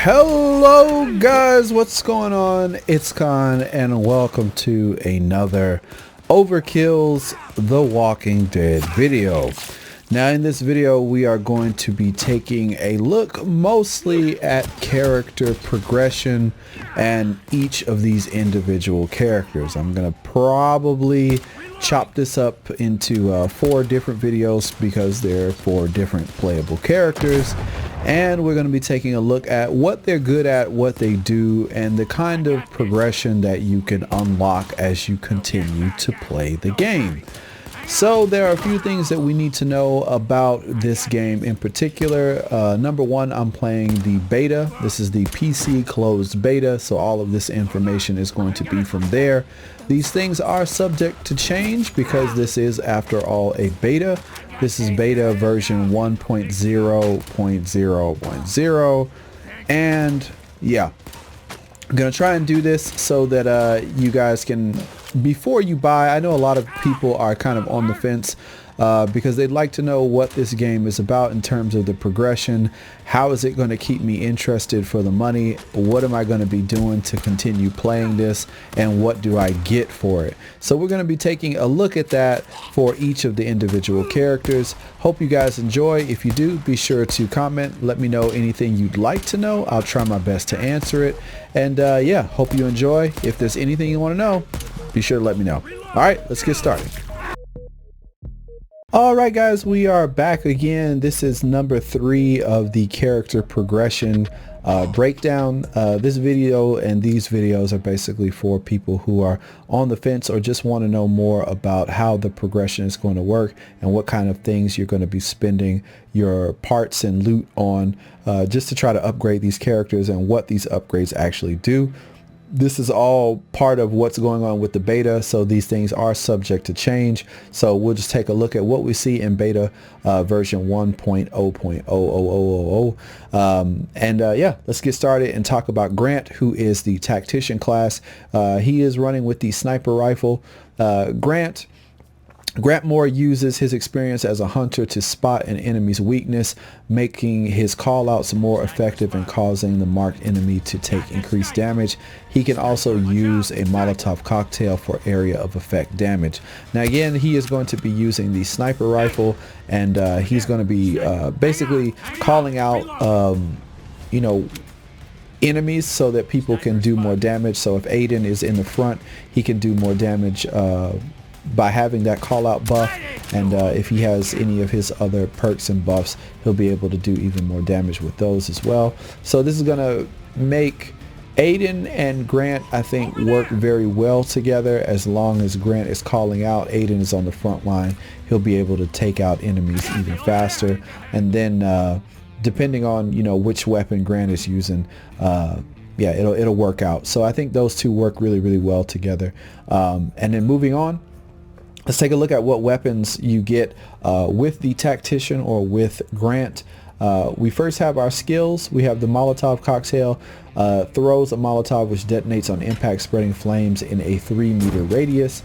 Hello guys, what's going on? It's Khan and welcome to another Overkill's The Walking Dead video. Now in this video we are going to be taking a look mostly at character progression and each of these individual characters. I'm gonna probably chop this up into 4 different videos because they're 4 different playable characters, and we're going to be taking a look at what they're good at, what they do, and the kind of progression that you can unlock as you continue to play the game. So there are a few things that we need to know about this game in particular. Number one, I'm playing the beta. This is the PC closed beta, so all of this information is going to be from there. These things are subject to change because this is, after all, a beta. This is beta version 1.0.0.0, and yeah, I'm gonna try and do this so that you guys can, before you buy, I know a lot of people are kind of on the fence because they'd like to know what this game is about in terms of the progression. How is it going to keep me interested for the money? What am I going to be doing to continue playing this, and what do I get for it? So we're going to be taking a look at that for each of the individual characters. Hope you guys enjoy. If you do, be sure to comment, let me know anything you'd like to know. I'll try my best to answer it, and yeah, hope you enjoy. If there's anything you want to know, be sure to let me know. All right, let's get started. Alright guys, we are back again. This is number 3 of the character progression breakdown. This video and these videos are basically for people who are on the fence or just want to know more about how the progression is going to work and what kind of things you're going to be spending your parts and loot on just to try to upgrade these characters and what these upgrades actually do. This is all part of what's going on with the beta, so these things are subject to change. So we'll just take a look at what we see in beta version 1.0.00000. Yeah, let's get started and talk about Grant, who is the tactician class. He is running with the sniper rifle. Grant Moore uses his experience as a hunter to spot an enemy's weakness, making his callouts more effective and causing the marked enemy to take increased damage. He can also use a Molotov cocktail for area of effect damage. Now again, he is going to be using the sniper rifle, and he's going to be basically calling out you know, enemies so that people can do more damage. So if Aiden is in the front, he can do more damage by having that call out buff, and if he has any of his other perks and buffs, he'll be able to do even more damage with those as well. So this is gonna make Aiden and Grant, I think, work very well together. As long as Grant is calling out, Aiden is on the front line, he'll be able to take out enemies even faster. And then depending on, you know, which weapon Grant is using, yeah, it'll work out. So I think those two work really well together. And then moving on, let's take a look at what weapons you get with the tactician or with Grant. We first have our skills. We have the Molotov cocktail. Throws a Molotov which detonates on impact, spreading flames in a 3-meter radius.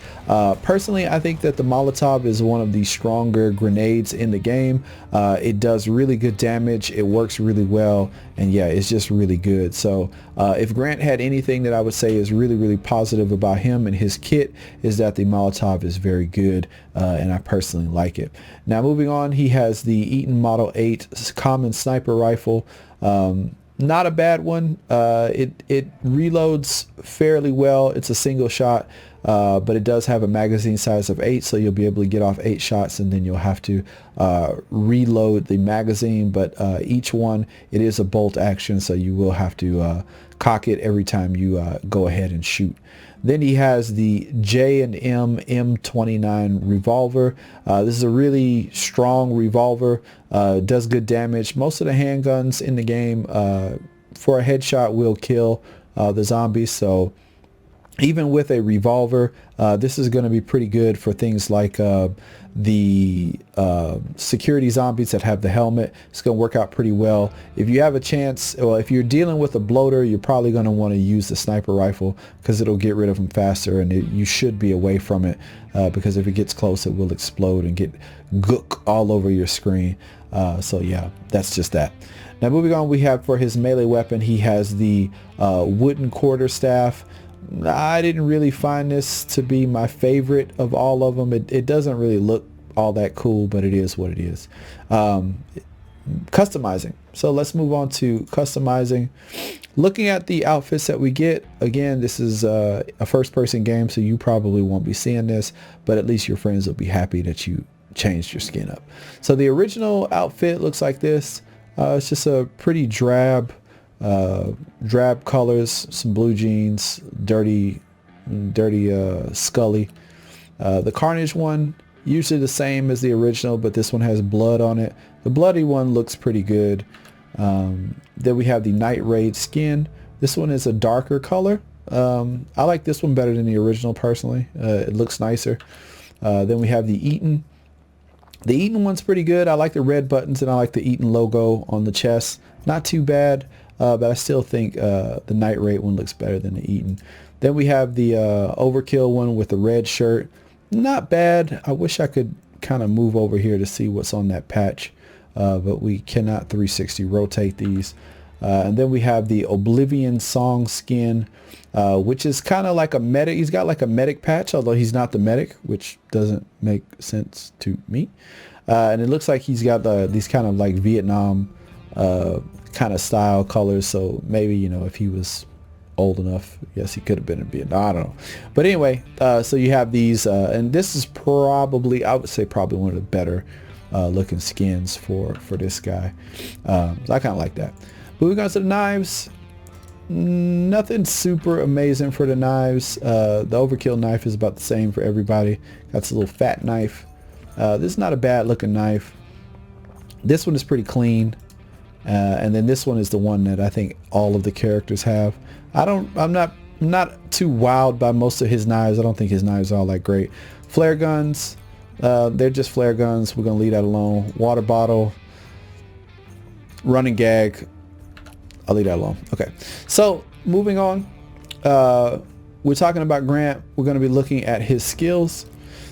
Personally, I think that the Molotov is one of the stronger grenades in the game. It does really good damage. It works really well, and yeah, it's just really good. So if Grant had anything that I would say is really positive about him and his kit, is that the Molotov is very good, and I personally like it. Now moving on, he has the Eaton Model 8 common sniper rifle. Not a bad one. It reloads fairly well. It's a single shot, but it does have a magazine size of 8, so you'll be able to get off 8 shots, and then you'll have to reload the magazine. But each one, it is a bolt action, so you will have to cock it every time you go ahead and shoot. Then he has the J&M M29 revolver. This is a really strong revolver. Does good damage. Most of the handguns in the game for a headshot will kill the zombies. So even with a revolver, this is going to be pretty good for things like the security zombies that have the helmet. It's going to work out pretty well. If you have a chance, well, if you're dealing with a bloater, you're probably going to want to use the sniper rifle because it'll get rid of them faster, and you should be away from it because if it gets close, it will explode and get gook all over your screen. So yeah, that's just that. Now moving on, we have for his melee weapon, he has the wooden quarterstaff. I didn't really find this to be my favorite of all of them. It doesn't really look all that cool, but it is what it is. Customizing. So let's move on to customizing. Looking at the outfits that we get, again, this is a first-person game, so you probably won't be seeing this, but at least your friends will be happy that you changed your skin up. So the original outfit looks like this. It's just a pretty drab colors, some blue jeans, dirty Scully. The Carnage one, usually the same as the original, but this one has blood on it. The bloody one looks pretty good. Then we have the Night Raid skin. This one is a darker color. I like this one better than the original personally. It looks nicer. Then we have the Eaton. The Eaton one's pretty good. I like the red buttons and I like the Eaton logo on the chest. Not too bad, but I still think the Night Raid one looks better than the Eaton. Then we have the Overkill one with the red shirt. Not bad. I wish I could kind of move over here to see what's on that patch, but we cannot 360 rotate these. And then we have the Oblivion Song skin, which is kind of like a medic. He's got like a medic patch, although he's not the medic, which doesn't make sense to me. And it looks like he's got these kind of like Vietnam kind of style colors. So maybe, you know, if he was old enough, yes, he could have been in Vietnam. I don't know. But anyway, so you have these, and this is probably, I would say probably one of the better looking skins for this guy. So I kind of like that. Moving on to the knives, nothing super amazing for the knives. The Overkill knife is about the same for everybody. That's a little fat knife. This is not a bad looking knife. This one is pretty clean. And then this one is the one that I think all of the characters have. I'm not too wowed by most of his knives. I don't think his knives are all that great. Flare guns, they're just flare guns. We're gonna leave that alone. Water bottle, running gag, I'll leave that alone. Okay, so moving on, we're talking about Grant. We're going to be looking at his skills.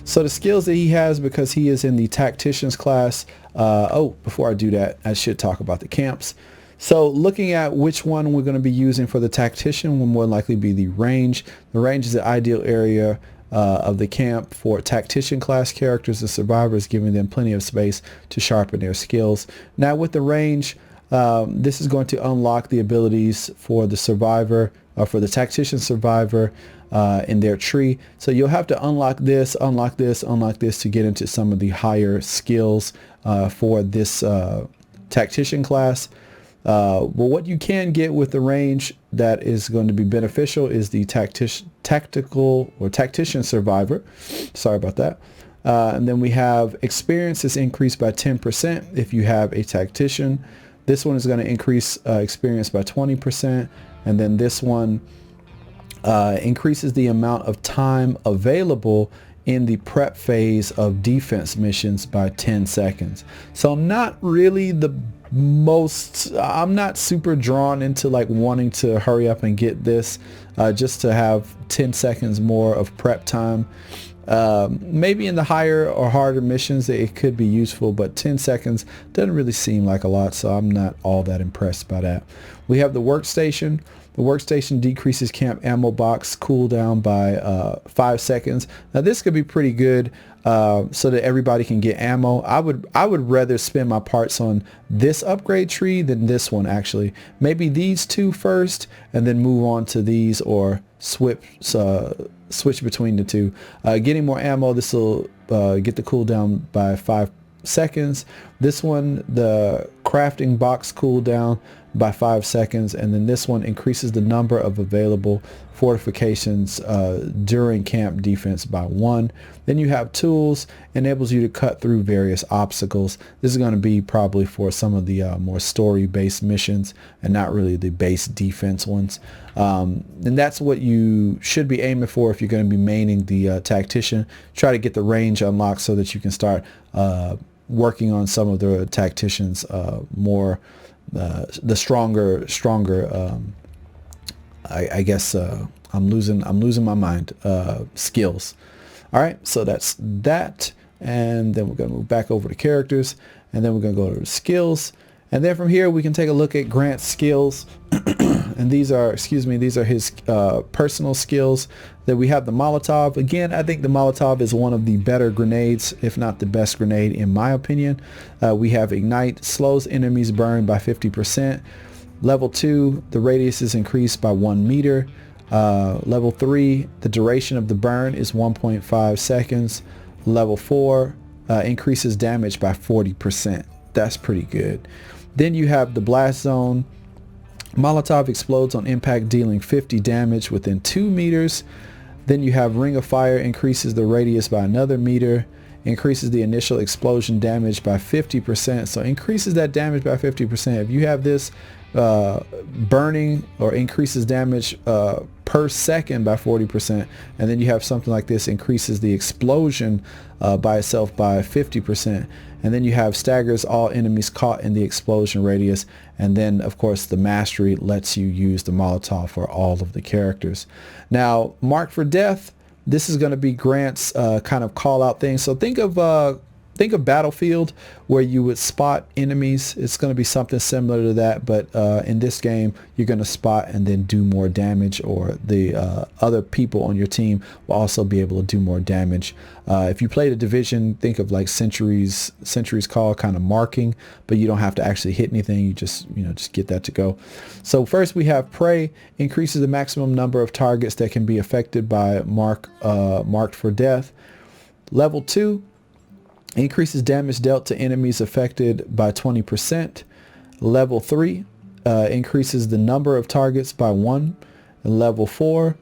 So the skills that he has, because he is in the Tactician's class. Before I do that, I should talk about the camps. So looking at which one we're going to be using for the Tactician will more likely be the range. The range is the ideal area of the camp for Tactician class characters and survivors, giving them plenty of space to sharpen their skills. Now with the range, this is going to unlock the abilities for the survivor, or for the Tactician survivor in their tree. So you'll have to unlock this, unlock this, unlock this to get into some of the higher skills for this Tactician class. Well, what you can get with the range that is going to be beneficial is the tactical or Tactician survivor. Sorry about that. And then we have experience is increased by 10% if you have a Tactician. This one is going to increase experience by 20%, and then this one increases the amount of time available in the prep phase of defense missions by 10 seconds. So not really the most, I'm not super drawn into like wanting to hurry up and get this just to have 10 seconds more of prep time. Maybe in the higher or harder missions it could be useful, but 10 seconds doesn't really seem like a lot, so I'm not all that impressed by that. We have the workstation. The workstation decreases camp ammo box cooldown by 5 seconds. Now this could be pretty good so that everybody can get ammo. I would rather spend my parts on this upgrade tree than this one actually. Maybe these two first and then move on to these, or switch between the two. Getting more ammo, this will get the cooldown by 5 seconds. This one, the crafting box cooldown by 5 seconds, and then this one increases the number of available fortifications during camp defense by 1. Then you have tools, enables you to cut through various obstacles. This is going to be probably for some of the more story-based missions and not really the base defense ones. And that's what you should be aiming for if you're going to be maining the Tactician. Try to get the range unlocked so that you can start working on some of the Tacticians more, the stronger I guess I'm losing my mind, skills. All right, so that's that, and then we're going to move back over to characters, and then we're going to go to skills, And then from here we can take a look at Grant's skills. And these are his personal skills. That we have the Molotov. Again, I think the Molotov is one of the better grenades, if not the best grenade in my opinion. We have Ignite, slows enemies burn by 50%. Level 2, the radius is increased by 1 meter. Level 3, the duration of the burn is 1.5 seconds. Level 4, increases damage by 40%. That's pretty good. Then you have the Blast Zone. Molotov explodes on impact, dealing 50 damage within 2 meters. Then you have Ring of Fire, increases the radius by another meter, increases the initial explosion damage by 50%. So increases that damage by 50%. If you have this burning or increases damage per second by 40%, and then you have something like this, increases the explosion by itself by 50%, and then you have staggers all enemies caught in the explosion radius, and then of course the mastery lets you use the Molotov for all of the characters. Now, Marked for Death, this is going to be Grant's kind of call out thing. So think of Battlefield, where you would spot enemies. It's going to be something similar to that, but in this game you're going to spot and then do more damage, or the other people on your team will also be able to do more damage. If you play the Division, think of like Sentry's Call kind of marking, but you don't have to actually hit anything. You just get that to go. So first we have Prey, increases the maximum number of targets that can be affected by Marked for Death. Level 2, increases damage dealt to enemies affected by 20%. Level 3, increases the number of targets by 1. And level 4,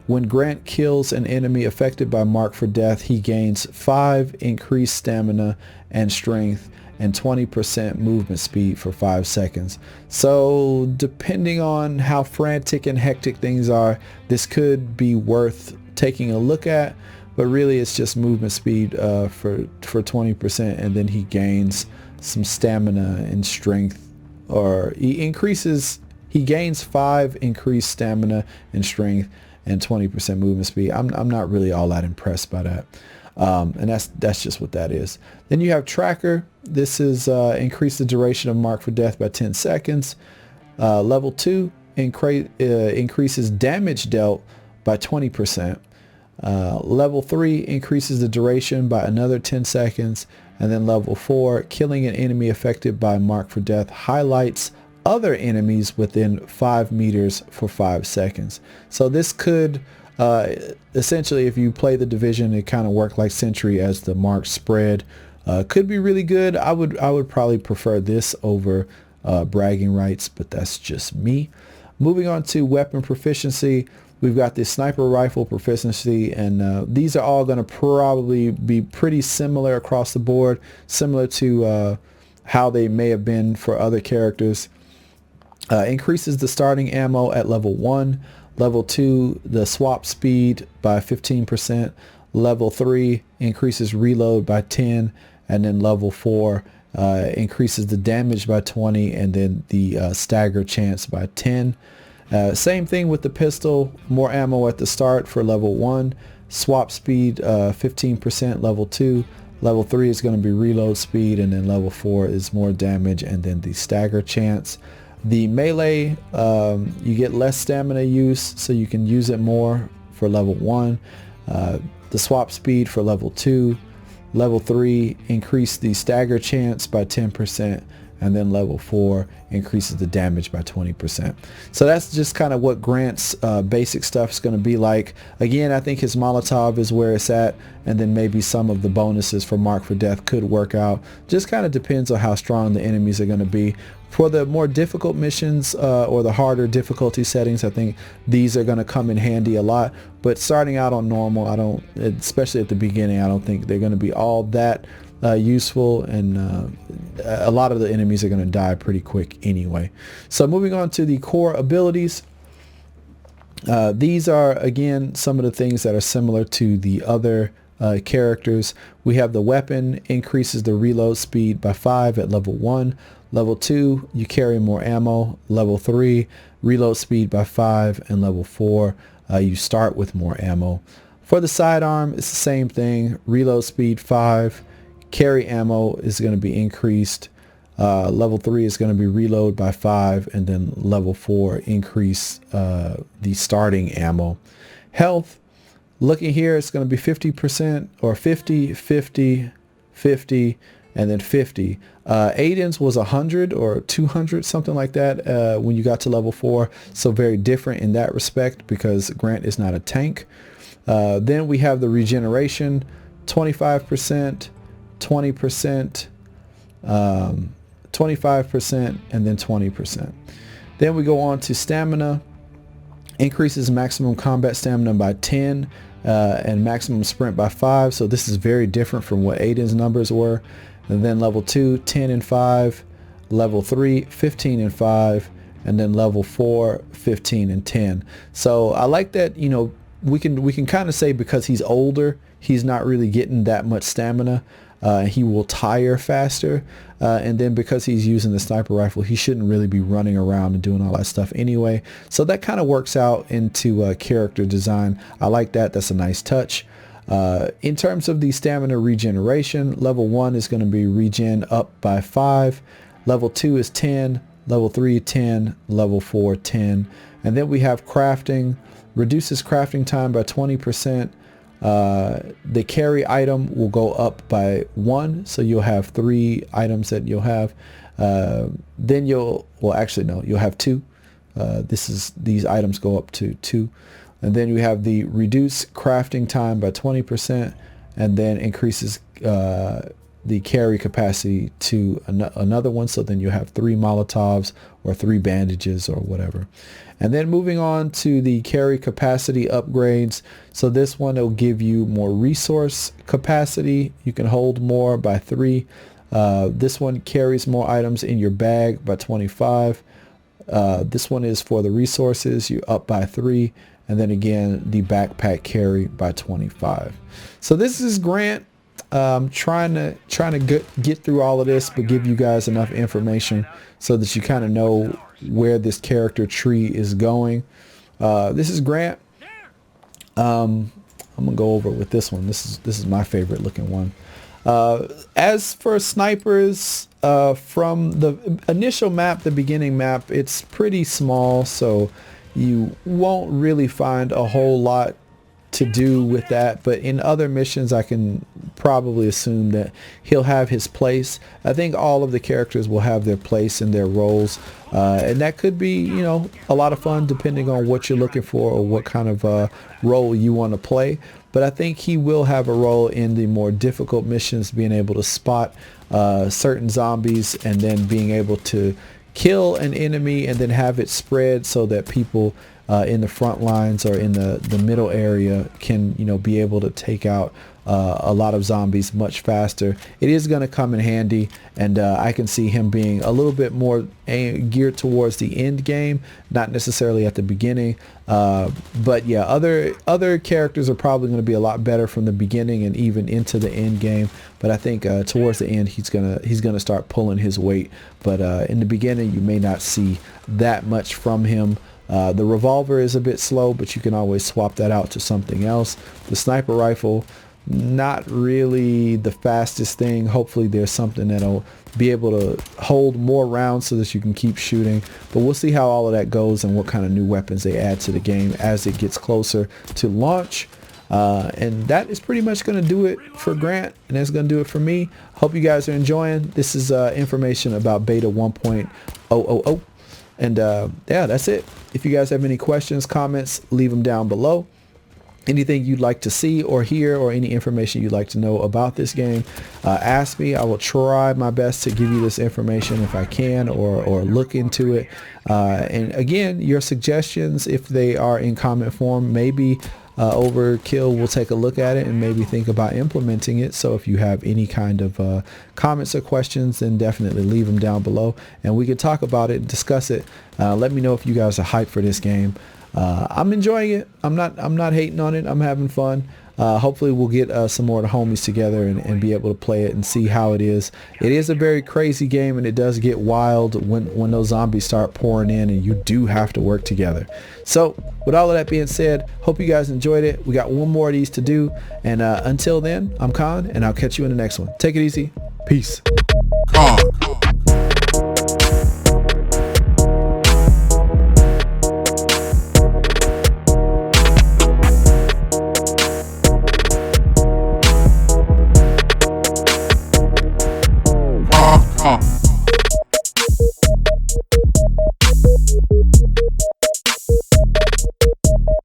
when Grant kills an enemy affected by Marked for Death, he gains 5 increased stamina and strength and 20% movement speed for 5 seconds. So depending on how frantic and hectic things are, this could be worth taking a look at. But really it's just movement speed for 20%, and then he gains some stamina and strength, or he gains 5 increased stamina and strength and 20% movement speed. I'm not really all that impressed by that. And that's just what that is. Then you have Tracker. This is increase the duration of Marked for Death by 10 seconds. Level 2, increases damage dealt by 20%. Level 3, increases the duration by another 10 seconds. And then level 4, killing an enemy affected by Marked for Death highlights other enemies within 5 meters for 5 seconds. So this could essentially, if you play the Division, it kind of work like Sentry as the mark spread. Could be really good. I would probably prefer this over bragging rights, but that's just me. Moving on to weapon proficiency, we've got the sniper rifle proficiency, and these are all going to probably be pretty similar across the board, similar to how they may have been for other characters. Increases the starting ammo at level 1. Level 2, the swap speed by 15%. Level 3, increases reload by 10. And then level 4, increases the damage by 20, and then the stagger chance by 10. Same thing with the pistol, more ammo at the start for level 1. Swap speed 15% level 2. Level 3 is going to be reload speed, and then level 4 is more damage, and then the stagger chance. The melee, you get less stamina use, so you can use it more for level 1. The swap speed for level 2. Level 3, increase the stagger chance by 10%. And then level 4 increases the damage by 20%. So that's just kind of what Grant's basic stuff is going to be like. Again, I think his Molotov is where it's at, and then maybe some of the bonuses for Marked for Death could work out. Just kind of depends on how strong the enemies are going to be. For the more difficult missions or the harder difficulty settings, I think these are going to come in handy a lot. But starting out on normal, especially at the beginning, I don't think they're going to be all that useful, and a lot of the enemies are going to die pretty quick anyway. So moving on to the core abilities, these are again some of the things that are similar to the other characters. We have the weapon, increases the reload speed by 5 at level 1. Level 2, you carry more ammo. Level 3, reload speed by 5, and level 4, you start with more ammo. For the sidearm, it's the same thing. Reload speed 5. Carry ammo is going to be increased. Level 3 is going to be reload by 5, and then level 4 increase the starting ammo. Health, looking here, it's going to be 50% or 50, 50, 50, and then 50. Aiden's was 100 or 200, something like that when you got to level 4. So very different in that respect because Grant is not a tank. Then we have the regeneration, 25%, 20%, 25%, and then 20%. Then we go on to stamina. Increases maximum combat stamina by 10 and maximum sprint by 5. So this is very different from what Aiden's numbers were. And then level 2, 10 and 5. Level 3, 15 and 5. And then level 4, 15 and 10. So I like that, you know, we can kind of say because he's older, he's not really getting that much stamina. He will tire faster, and then because he's using the sniper rifle, he shouldn't really be running around and doing all that stuff anyway. So that kind of works out into character design. I like that. That's a nice touch. In terms of the stamina regeneration, level 1 is going to be regen up by 5. Level 2 is 10. Level 3 10. Level 4 10. And then we have crafting. Reduces crafting time by 20%. The carry item will go up by 1, so you'll have 3 items that you'll have. Then you'll have 2. These items go up to 2. And then we have the reduce crafting time by 20%, and then increases the carry capacity to another one, so then you have 3 Molotovs or 3 bandages or whatever. And then moving on to the carry capacity upgrades. So this one will give you more resource capacity. You can hold more by 3. This one carries more items in your bag by 25. This one is for the resources. You up by 3. And then again, the backpack carry by 25. So this is Grant. Trying to get through all of this, but give you guys enough information so that you kind of know where this character tree is going. This is Grant. I'm gonna go over with this one. This is my favorite looking one. As for snipers, from the initial map, the beginning map, it's pretty small, so you won't really find a whole lot to do with that, but in other missions I can probably assume that he'll have his place. I think all of the characters will have their place and their roles, and that could be, you know, a lot of fun depending on what you're looking for or what kind of role you want to play. But I think he will have a role in the more difficult missions, being able to spot certain zombies and then being able to kill an enemy and then have it spread so that people in the front lines or in the middle area can, you know, be able to take out a lot of zombies much faster. It is going to come in handy, and I can see him being a little bit more geared towards the end game, not necessarily at the beginning. But yeah, other characters are probably going to be a lot better from the beginning and even into the end game. But I think towards the end he's gonna start pulling his weight. But in the beginning you may not see that much from him. The revolver is a bit slow, but you can always swap that out to something else. The sniper rifle, not really the fastest thing. Hopefully there's something that'll be able to hold more rounds so that you can keep shooting, but we'll see how all of that goes and what kind of new weapons they add to the game as it gets closer to launch. And that is pretty much going to do it for Grant, and that's going to do it for me. Hope you guys are enjoying. This is information about beta 1.000, and yeah, that's it. If you guys have any questions, comments, leave them down below. Anything you'd like to see or hear, or any information you'd like to know about this game, ask me. I will try my best to give you this information if I can, or look into it. And again, your suggestions, if they are in comment form, maybe Overkill will take a look at it and maybe think about implementing it. So if you have any kind of comments or questions, then definitely leave them down below and we can talk about it and discuss it. Let me know if you guys are hyped for this game. I'm enjoying it. I'm not hating on it. I'm having fun. Hopefully we'll get some more of the homies together and be able to play it and see how it is. It is a very crazy game, and it does get wild when those zombies start pouring in and you do have to work together. So with all of that being said, hope you guys enjoyed it. We got one more of these to do, and until then, I'm Khan, and I'll catch you in the next one. Take it easy. Peace. Khan.